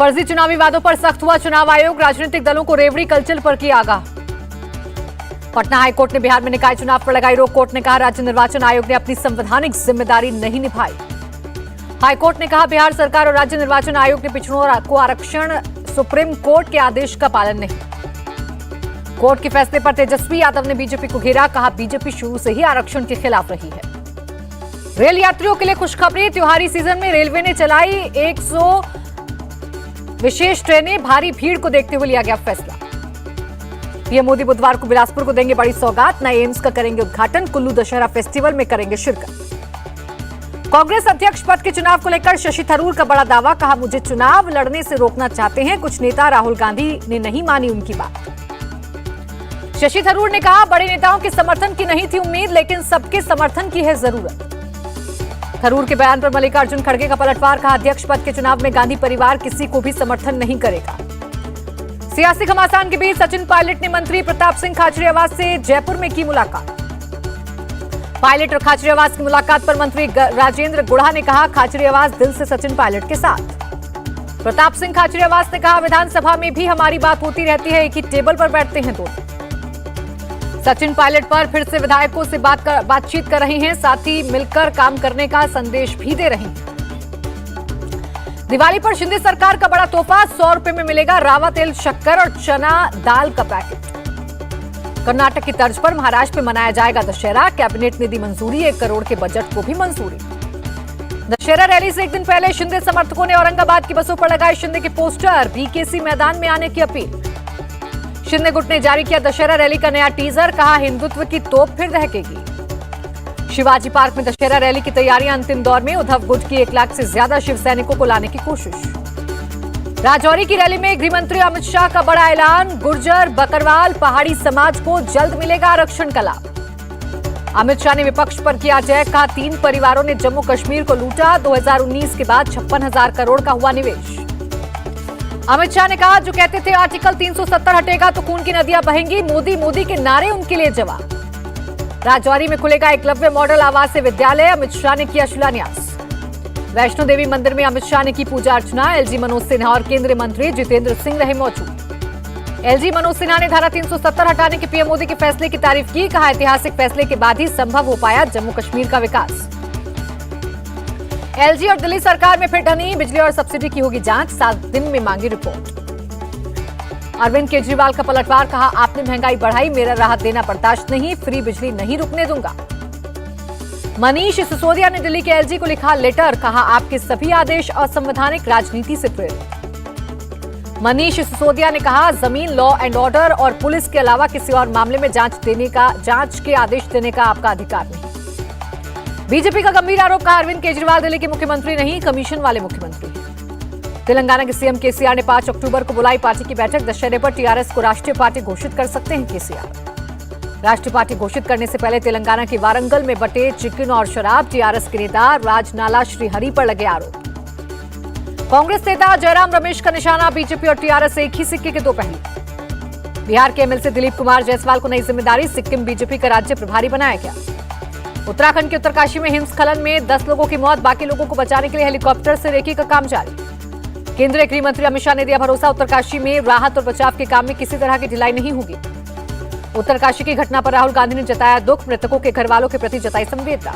फर्जी चुनावी वादों पर सख्त हुआ चुनाव आयोग, राजनीतिक दलों को रेवड़ी कल्चर पर किया आगाह। पटना हाईकोर्ट ने बिहार में निकाय चुनाव पर लगाई रोक, कोर्ट ने कहा राज्य निर्वाचन आयोग ने अपनी संवैधानिक जिम्मेदारी नहीं निभाई। हाईकोर्ट ने कहा बिहार सरकार और राज्य निर्वाचन आयोग ने पिछड़ों को आरक्षण सुप्रीम कोर्ट के आदेश का पालन नहीं। कोर्ट के फैसले पर तेजस्वी यादव ने बीजेपी को घेरा, कहा बीजेपी शुरू से ही आरक्षण के खिलाफ रही है। रेल यात्रियों के लिए खुशखबरी, त्योहारी सीजन में रेलवे ने चलाई 100 विशेष ट्रेनें, भारी भीड़ को देखते हुए लिया गया फैसला। पीएम मोदी बुधवार को बिलासपुर को देंगे बड़ी सौगात, नए एम्स का करेंगे उद्घाटन, कुल्लू दशहरा फेस्टिवल में करेंगे शिरकत। कांग्रेस अध्यक्ष पद के चुनाव को लेकर शशि थरूर का बड़ा दावा, कहा मुझे चुनाव लड़ने से रोकना चाहते हैं कुछ नेता, राहुल गांधी ने नहीं मानी उनकी बात। शशि थरूर ने कहा बड़े नेताओं के समर्थन की नहीं थी उम्मीद, लेकिन सबके समर्थन की है जरूरत। थरूर के बयान पर मल्लिकार्जुन खड़गे का पलटवार, कहा अध्यक्ष पद के चुनाव में गांधी परिवार किसी को भी समर्थन नहीं करेगा। सियासी घमासान के बीच सचिन पायलट ने मंत्री प्रताप सिंह खाचरियावास से जयपुर में की मुलाकात। पायलट और खाचरियावास की मुलाकात पर मंत्री राजेंद्र गुढ़ा ने कहा खाचरियावास दिल से सचिन पायलट के साथ। प्रताप सिंह खाचरियावास ने कहा विधानसभा में भी हमारी बात होती रहती है, एक ही टेबल पर बैठते हैं दोनों। सचिन पायलट पर फिर से विधायकों से बातचीत कर रहे हैं, साथ ही मिलकर काम करने का संदेश भी दे रहे हैं। दिवाली पर शिंदे सरकार का बड़ा तोहफा, 100 रुपए में मिलेगा रावा तेल, शक्कर और चना दाल का पैकेट। कर्नाटक की तर्ज पर महाराष्ट्र में मनाया जाएगा दशहरा, कैबिनेट ने दी मंजूरी, 1 करोड़ के बजट को भी मंजूरी। दशहरा रैली से एक दिन पहले शिंदे समर्थकों ने औरंगाबाद की बसों पर लगाए शिंदे के पोस्टर, बीकेसी मैदान में आने की अपील। शिंदे गुट ने जारी किया दशहरा रैली का नया टीजर, कहा हिंदुत्व की तोप फिर दहकेगी। शिवाजी पार्क में दशहरा रैली की तैयारियां अंतिम दौर में, उद्धव गुट की 1 लाख से ज्यादा शिव सैनिकों को लाने की कोशिश। राजौरी की रैली में गृह मंत्री अमित शाह का बड़ा ऐलान, गुर्जर, बकरवाल, पहाड़ी समाज को जल्द मिलेगा आरक्षण का लाभ। अमित शाह ने विपक्ष पर किया जय, कहा 3 परिवारों ने जम्मू कश्मीर को लूटा, 2019 के बाद 56,000 करोड़ का हुआ निवेश। अमित शाह ने कहा जो कहते थे आर्टिकल 370 हटेगा तो खून की नदियां बहेंगी, मोदी मोदी के नारे उनके लिए जवाब। राजौरी में खुलेगा एकलव्य मॉडल आवासीय विद्यालय, अमित शाह ने किया शिलान्यास। वैष्णो देवी मंदिर में अमित शाह ने की पूजा अर्चना, एलजी मनोज सिन्हा और केंद्रीय मंत्री जितेंद्र सिंह रहे मौजूद। एलजी मनोज सिन्हा ने धारा 370 हटाने के पीएम मोदी के फैसले की तारीफ की, कहा ऐतिहासिक फैसले के बाद ही संभव हो पाया जम्मू कश्मीर का विकास। एलजी और दिल्ली सरकार में फिर ठनी, बिजली और सब्सिडी की होगी जांच, 7 दिन में मांगी रिपोर्ट। अरविंद केजरीवाल का पलटवार, कहा आपने महंगाई बढ़ाई, मेरा राहत देना बर्दाश्त नहीं, फ्री बिजली नहीं रुकने दूंगा। मनीष सिसोदिया ने दिल्ली के एलजी को लिखा लेटर, कहा आपके सभी आदेश असंवैधानिक, राजनीति से प्रेरित। मनीष सिसोदिया ने कहा जमीन, लॉ एंड ऑर्डर और पुलिस के अलावा किसी और मामले में जांच के आदेश देने का आपका अधिकार नहीं। बीजेपी का गंभीर आरोप, कहा अरविंद केजरीवाल दिल्ली के मुख्यमंत्री नहीं, कमीशन वाले मुख्यमंत्री हैं। तेलंगाना के सीएम केसीआर ने 5 अक्टूबर को बुलाई पार्टी की बैठक, दशहरे पर टीआरएस को राष्ट्रीय पार्टी घोषित कर सकते हैं केसीआर। राष्ट्रीय पार्टी घोषित करने से पहले तेलंगाना के वारंगल में बटे चिकन और शराब, टीआरएस के नेता राजनाला श्रीहरि पर लगे आरोप। कांग्रेस नेता जयराम रमेश का निशाना, बीजेपी और टीआरएस एक ही सिक्के के 2 पहलू। बिहार के एमएलसी दिलीप कुमार जायसवाल को नई जिम्मेदारी, सिक्किम बीजेपी का राज्य प्रभारी बनाया गया। उत्तराखंड के उत्तरकाशी में हिमस्खलन में 10 लोगों की मौत, बाकी लोगों को बचाने के लिए हेलीकॉप्टर से रेकी का काम जारी। केंद्रीय गृह मंत्री अमित शाह ने दिया भरोसा, उत्तरकाशी में राहत और बचाव के काम में किसी तरह की ढिलाई नहीं होगी। उत्तरकाशी की घटना पर राहुल गांधी ने जताया दुख, मृतकों के घर वालों के प्रति जताई संवेदना।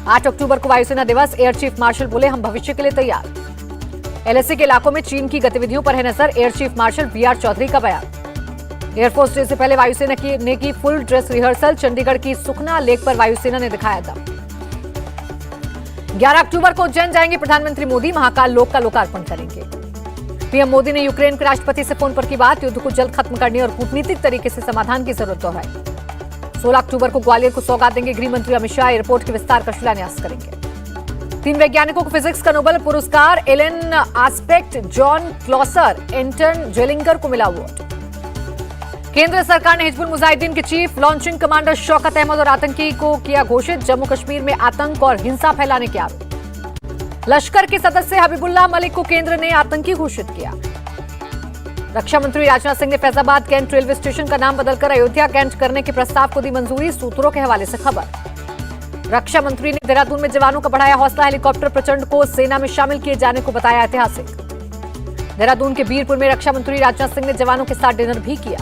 8 अक्टूबर को वायुसेना दिवस, एयर चीफ मार्शल बोले हम भविष्य के लिए तैयार। एलएसी के इलाकों में चीन की गतिविधियों पर है नजर, air chief marshal BR Chaudhary का बयान। एयरफोर्स डे से पहले वायुसेना ने की फुल ड्रेस रिहर्सल, चंडीगढ़ की सुखना लेक पर वायुसेना ने दिखाया दम। 11 अक्टूबर को उज्जैन जाएंगे प्रधानमंत्री मोदी, महाकाल लोक का लोकार्पण करेंगे। पीएम मोदी ने यूक्रेन के राष्ट्रपति से फोन पर की बात, युद्ध को जल्द खत्म करने और कूटनीतिक तरीके से समाधान की जरूरत दोहराई। 16 अक्टूबर को ग्वालियर को सौगात देंगे गृह मंत्री अमित शाह, एयरपोर्ट के विस्तार का शिलान्यास करेंगे। 3 वैज्ञानिकों को फिजिक्स का नोबेल पुरस्कार, Alain Aspect, John Clauser, Anton Zeilinger को मिला अवार्ड। केंद्र सरकार ने हिजबुल मुजाहिदीन के chief launching commander Shaukat Ahmad और आतंकी को किया घोषित, जम्मू कश्मीर में आतंक और हिंसा फैलाने के आरोप। लश्कर के सदस्य हबीबुल्लाह मलिक को केंद्र ने आतंकी घोषित किया। रक्षा मंत्री राजनाथ सिंह ने फैजाबाद कैंट रेलवे स्टेशन का नाम बदलकर अयोध्या कैंट करने के प्रस्ताव को दी मंजूरी, सूत्रों के हवाले से खबर। रक्षा मंत्री ने देहरादून में जवानों का बढ़ाया हौसला, हेलीकॉप्टर प्रचंड को सेना में शामिल किए जाने को बताया ऐतिहासिक। देहरादून के बीरपुर में रक्षा मंत्री राजनाथ सिंह ने जवानों के साथ डिनर भी किया।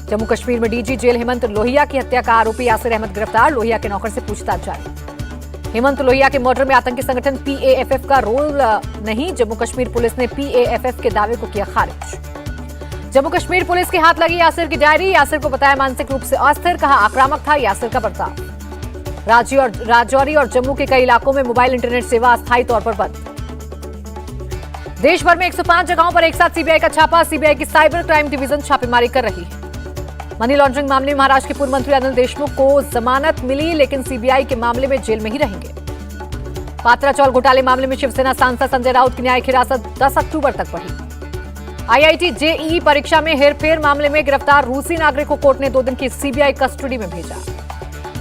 जम्मू कश्मीर में डीजी जेल हेमंत लोहिया की हत्या का आरोपी यासिर अहमद गिरफ्तार, लोहिया के नौकर से पूछताछ जारी। हेमंत लोहिया के मर्डर में आतंकी संगठन पीएएफएफ का रोल नहीं, जम्मू कश्मीर पुलिस ने पीएएफएफ के दावे को किया खारिज। जम्मू कश्मीर पुलिस के हाथ लगी यासिर की डायरी, यासिर को बताया मानसिक रूप से अस्थिर, कहा आक्रामक था यासिर का बर्ताव। राजौरी और जम्मू के कई इलाकों में मोबाइल इंटरनेट सेवा अस्थायी तौर पर बंद। देश भर में 105 जगहों पर एक साथ सीबीआई का छापा, सीबीआई की साइबर क्राइम डिवीजन छापेमारी कर रही है। मनी लॉन्ड्रिंग मामले में महाराष्ट्र के पूर्व मंत्री अनिल देशमुख को जमानत मिली, लेकिन सीबीआई के मामले में जेल में ही रहेंगे। पात्रा चौल घोटाले मामले में शिवसेना सांसद संजय राउत की न्यायिक हिरासत 10 अक्टूबर तक बढ़ी। आईआईटी जेईई परीक्षा में हेरफेर मामले में गिरफ्तार रूसी नागरिक को कोर्ट ने 2 दिन की सीबीआई कस्टडी में भेजा।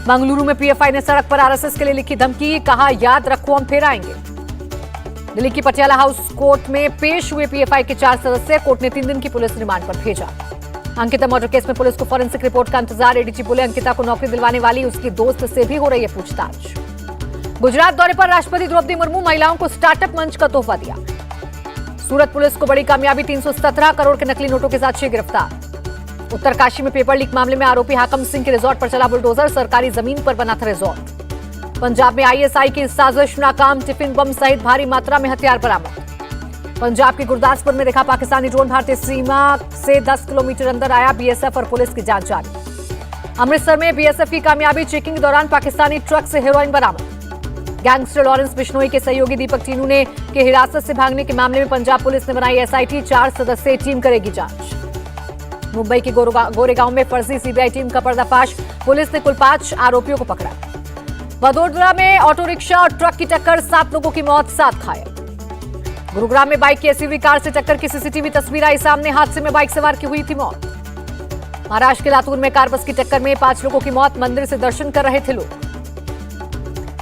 मंगलुरु में पीएफआई ने सड़क पर आरएसएस के लिए लिखी धमकी, कहा याद रखो हम फिर आएंगे। दिल्ली की पटियाला हाउस कोर्ट में पेश हुए पीएफआई के 4 सदस्य, कोर्ट ने 3 दिन की पुलिस रिमांड पर भेजा। अंकिता मर्डर केस में पुलिस को फॉरेंसिक रिपोर्ट का इंतजार, एडीजी बोले अंकिता को नौकरी दिलवाने वाली उसकी दोस्त से भी हो रही है पूछताछ। गुजरात दौरे पर राष्ट्रपति द्रौपदी मुर्मू महिलाओं को स्टार्टअप मंच का तोहफा दिया। सूरत पुलिस को बड़ी कामयाबी, 317 करोड़ के नकली नोटों के साथ 6 गिरफ्तार। उत्तरकाशी में पेपर लीक मामले में आरोपी हाकम सिंह के रिजॉर्ट पर चला बुलडोजर, सरकारी जमीन पर बना था रिजॉर्ट। पंजाब में आईएसआई की साजिश नाकाम, टिफिन बम सहित भारी मात्रा में हथियार बरामद। पंजाब के गुरदासपुर में देखा पाकिस्तानी ड्रोन, भारतीय सीमा से 10 किलोमीटर अंदर आया, बीएसएफ और पुलिस की जांच जारी। अमृतसर में बीएसएफ की कामयाबी, चेकिंग के दौरान पाकिस्तानी ट्रक से हेरोइन बरामद। गैंगस्टर लॉरेंस बिश्नोई के सहयोगी दीपक टीनू ने के हिरासत से भागने के मामले में पंजाब पुलिस ने बनाई एसआईटी, 4 सदस्यीय टीम करेगी जांच। मुंबई के गोरेगांव में फर्जी सीबीआई टीम का पर्दाफाश, पुलिस ने कुल 5 आरोपियों को पकड़ा। वडोदरा में ऑटो रिक्शा और ट्रक की टक्कर, 7 लोगों की मौत, 7 घायल। गुरुग्राम में बाइक की एसयूवी कार से टक्कर की सीसीटीवी तस्वीर आई सामने, हादसे में बाइक सवार की हुई थी मौत। महाराष्ट्र के लातूर में कार बस की टक्कर में 5 लोगों की मौत, मंदिर से दर्शन कर रहे थे लोग।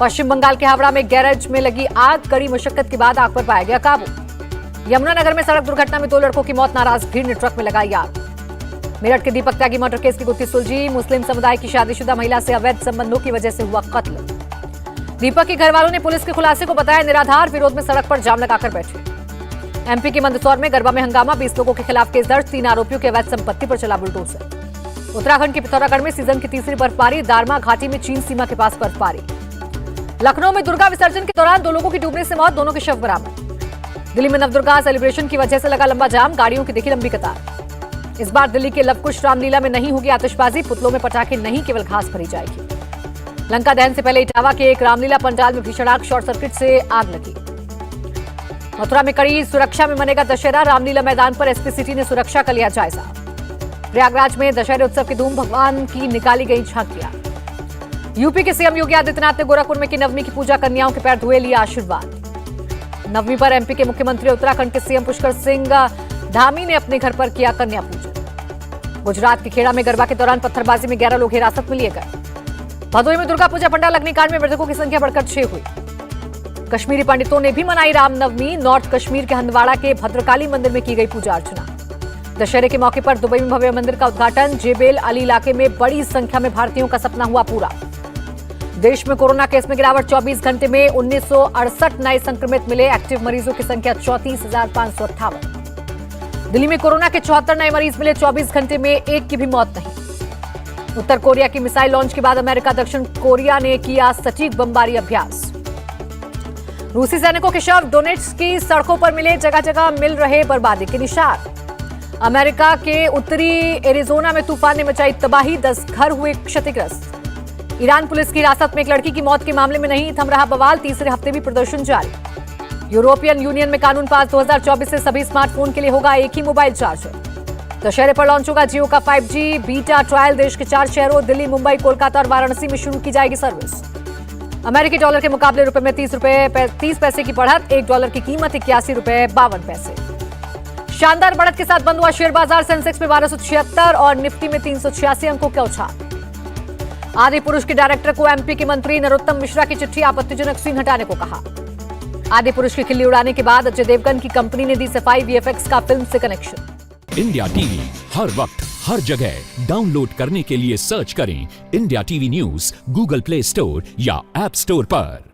पश्चिम बंगाल के हावड़ा में गैरेज में लगी आग, कड़ी मशक्कत के बाद आग पर पाया गया काबू। यमुनानगर में सड़क दुर्घटना में 2 लड़कों की मौत, नाराज भीड़ ने ट्रक में लगाई आग। मेरठ के दीपक त्यागी मर्डर केस की गुत्थी सुलझी, मुस्लिम समुदाय की शादीशुदा महिला से अवैध संबंधों की वजह से हुआ कत्ल। दीपक के घर वालों ने पुलिस के खुलासे को बताया निराधार, विरोध में सड़क पर जाम लगाकर बैठे। एमपी के मंदसौर में गरबा में हंगामा, 20 लोगों के खिलाफ केस दर्ज, 3 आरोपियों की अवैध संपत्ति पर चला बुलडोजर। उत्तराखंड के पिथौरागढ़ में सीजन की तीसरी बर्फबारी, दारमा घाटी में चीन सीमा के पास बर्फबारी। लखनऊ में दुर्गा विसर्जन के दौरान 2 लोगों की डूबने से मौत, दोनों के शव बरामद। दिल्ली में नवदुर्गा सेलिब्रेशन की वजह से लगा लंबा जाम, गाड़ियों की दिखी लंबी कतार। इस बार दिल्ली के लवकुश रामलीला में नहीं होगी आतिशबाजी, पुतलों में पटाखे नहीं, केवल घास भरी जाएगी। लंका दहन से पहले इटावा के एक रामलीला पंडाल में भीषण आग, शॉर्ट सर्किट से आग लगी। मथुरा में कड़ी सुरक्षा में मनेगा दशहरा, रामलीला मैदान पर एसपी सिटी ने सुरक्षा का लिया जायजा। प्रयागराज में दशहरे उत्सव की धूम, भगवान की निकाली गई झांकियां। यूपी के सीएम योगी आदित्यनाथ ने गोरखपुर में की नवमी की पूजा, कन्याओं के पैर धुए, लिया आशीर्वाद। नवमी पर एमपी के मुख्यमंत्री उत्तराखंड के सीएम पुष्कर सिंह धामी ने अपने घर पर किया कन्या पूजन। गुजरात के खेड़ा में गरबा के दौरान पत्थरबाजी में 11 लोग हिरासत में लिए गए। भदोही में दुर्गा पूजा पंडाल अग्निकांड में मृतकों की संख्या बढ़कर 6 हुई। कश्मीरी पंडितों ने भी मनाई रामनवमी, नॉर्थ कश्मीर के हंदवाड़ा के भद्रकाली मंदिर में की गई पूजा अर्चना। दशहरे के मौके पर दुबई में भव्य मंदिर का उद्घाटन, जेबेल अली इलाके में बड़ी संख्या में भारतीयों का सपना हुआ पूरा। देश में कोरोना केस में गिरावट, 24 घंटे में 1968 नए संक्रमित मिले, एक्टिव मरीजों की संख्या 34,558। दिल्ली में कोरोना के 74 नए मरीज मिले, 24 घंटे में एक की भी मौत नहीं। उत्तर कोरिया की मिसाइल लॉन्च के बाद अमेरिका दक्षिण कोरिया ने किया सटीक बमबारी अभ्यास। रूसी सैनिकों के शव डोनेट्स्क की सड़कों पर मिले, जगह जगह मिल रहे बर्बादी के निशान। अमेरिका के उत्तरी एरिजोना में तूफान ने मचाई तबाही, 10 घर हुए क्षतिग्रस्त। ईरान पुलिस की हिरासत में एक लड़की की मौत के मामले में नहीं थम रहा बवाल, तीसरे हफ्ते भी प्रदर्शन जारी। यूरोपियन यूनियन में कानून पास, 2024 से सभी स्मार्टफोन के लिए होगा एक ही मोबाइल चार्जर। दशहरे पर लॉन्च होगा जियो का 5G बीटा ट्रायल, देश के 4 शहरों दिल्ली, मुंबई, कोलकाता और वाराणसी में शुरू की जाएगी सर्विस। अमेरिकी डॉलर के मुकाबले रुपए में 30 पैसे की बढ़त, $1 की कीमत 81 रुपए 52 पैसे। शानदार बढ़त के साथ बंद हुआ शेयर बाजार, सेंसेक्स में 1276 और निफ्टी में 386 अंकों का उछाल। आदि पुरुष के डायरेक्टर को एमपी के मंत्री नरोत्तम मिश्रा की चिट्ठी, आपत्तिजनक सीन हटाने को कहा। आदि पुरुष की खिल्ली उड़ाने के बाद अजय देवगन की कंपनी ने दी सफाई, वीएफएक्स का फिल्म से कनेक्शन। इंडिया टीवी हर वक्त हर जगह डाउनलोड करने के लिए सर्च करें India TV news Google play store या ऐप स्टोर पर।